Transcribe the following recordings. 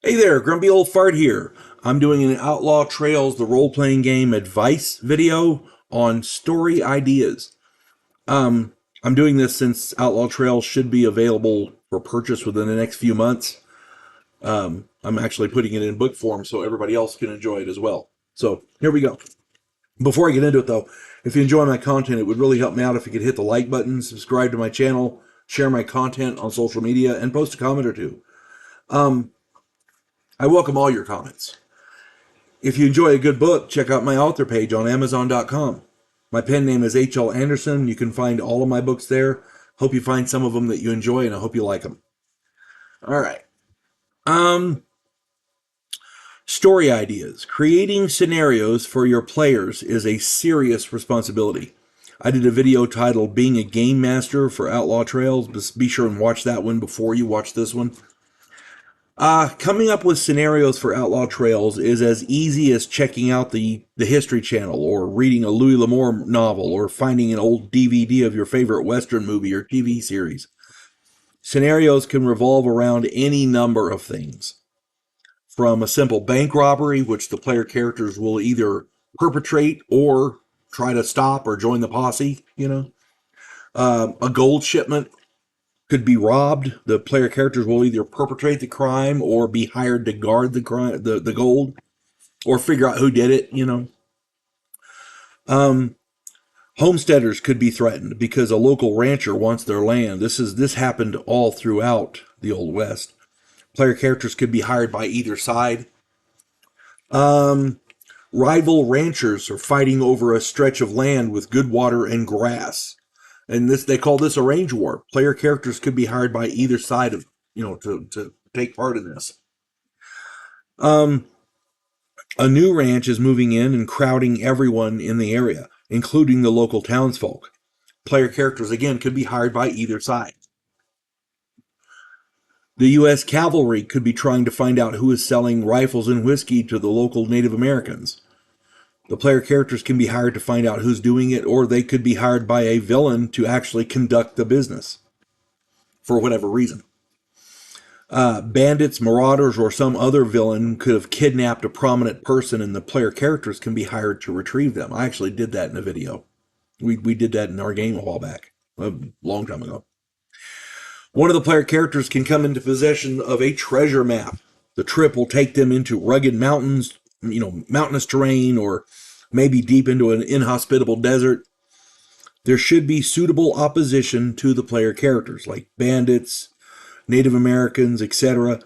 Hey there, Grumpy Old Fart here. I'm doing an Outlaw Trails, the role-playing game advice video on story ideas. I'm doing this since Outlaw Trails should be available for purchase within the next few months. I'm actually putting it in book form so everybody else can enjoy it as well. So here we go. Before I get into it though, if you enjoy my content, it would really help me out if you could hit the like button, subscribe to my channel, share my content on social media, and post a comment or two. I welcome all your comments. If you enjoy a good book, check out my author page on Amazon.com. My pen name is H.L. Anderson. You can find all of my books there. Hope you find some of them that you enjoy, and I hope you like them. All right. Um, Story ideas. Creating scenarios for your players is a serious responsibility. I did a video titled Being a Game Master for Outlaw Trails. Just be sure and watch that one before you watch this one. Coming up with scenarios for Outlaw Trails is as easy as checking out the History Channel or reading a Louis L'Amour novel or finding an old DVD of your favorite Western movie or TV series. Scenarios can revolve around any number of things, from a simple bank robbery, which the player characters will either perpetrate or try to stop or join the posse, a gold shipment could be robbed. The player characters will either perpetrate the crime or be hired to guard the crime, the gold, or figure out who did it. Um, Homesteaders could be threatened because a local rancher wants their land. This happened all throughout the Old West. Player characters could be hired by either side. Um, Rival ranchers are fighting over a stretch of land with good water and grass. And this they call this a range war. Player characters could be hired by either side of to take part in this. Um, a new ranch is moving in and crowding everyone in the area, including the local townsfolk. Player characters again could be hired by either side. The U.S. cavalry could be trying to find out who is selling rifles and whiskey to the local Native Americans. The player characters can be hired to find out who's doing it, or they could be hired by a villain to actually conduct the business for whatever reason. Bandits, marauders, or some other villain could have kidnapped a prominent person, and the player characters can be hired to retrieve them. I actually did that in a video. We did that in our game a while back, a long time ago. One of the player characters can come into possession of a treasure map. The trip will take them into rugged mountains, mountainous terrain, or maybe deep into an inhospitable desert. There should be suitable opposition to the player characters, like bandits, Native Americans, etc.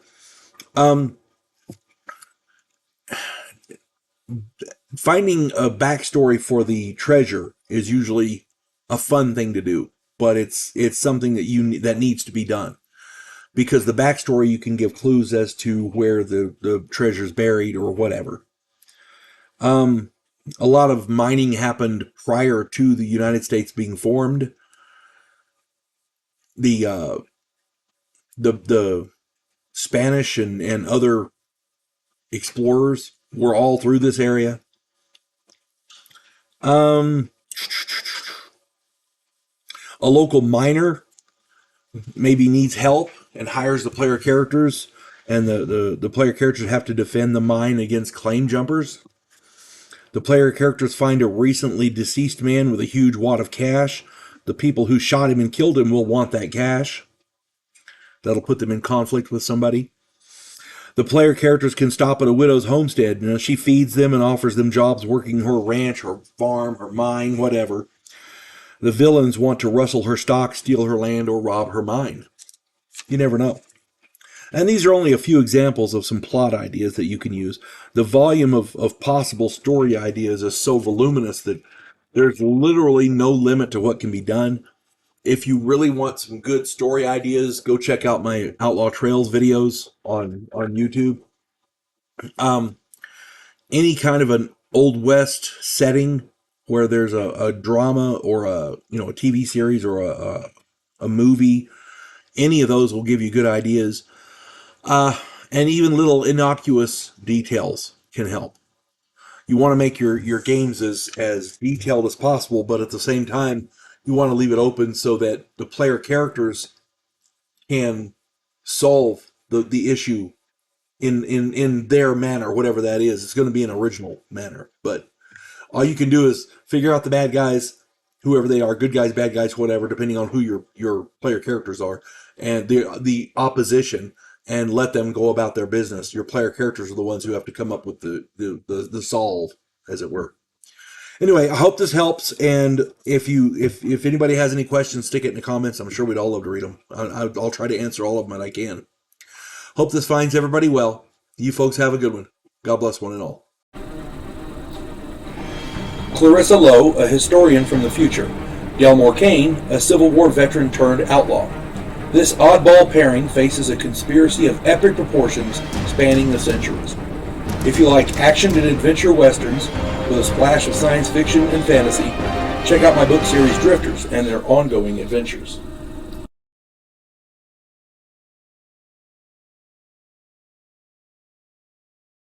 Um, Finding a backstory for the treasure is usually a fun thing to do, but it's something that needs to be done, because the backstory you can give clues as to where the treasure's buried or whatever. Um, a lot of mining happened prior to the United States being formed. The the Spanish and other explorers were all through this area. Um, a local miner maybe needs help and hires the player characters, and the player characters have to defend the mine against claim jumpers. The player characters find a recently deceased man with a huge wad of cash. The people who shot him and killed him will want that cash. That'll put them in conflict with somebody. The player characters can stop at a widow's homestead. She feeds them and offers them jobs working her ranch, her farm, her mine, whatever. The villains want to rustle her stock, steal her land, or rob her mine. You never know. And these are only a few examples of some plot ideas that you can use. The volume of possible story ideas is so voluminous that there's literally no limit to what can be done. If you really want some good story ideas, go check out my Outlaw Trails videos on YouTube. Um, any kind of an Old West setting where there's a drama or a TV series or a movie, any of those will give you good ideas. And even little innocuous details can help. You want to make your games as detailed as possible, but at the same time, you want to leave it open so that the player characters can solve the issue in their manner, whatever that is. It's going to be an original manner. But all you can do is figure out the bad guys, whoever they are, good guys, bad guys, whatever, depending on who your player characters are, and the opposition, and let them go about their business. Your player characters are the ones who have to come up with the solve, as it were. Anyway, I hope this helps. And if anybody has any questions, stick it in the comments. I'm sure we'd all love to read them. I'll try to answer all of them that I can. Hope this finds everybody well. You folks have a good one. God bless one and all. Clarissa Lowe, a historian from the future. Delmore Kane, a Civil War veteran turned outlaw. This oddball pairing faces a conspiracy of epic proportions spanning the centuries. If you like action and adventure westerns with a splash of science fiction and fantasy, check out my book series Drifters and their ongoing adventures.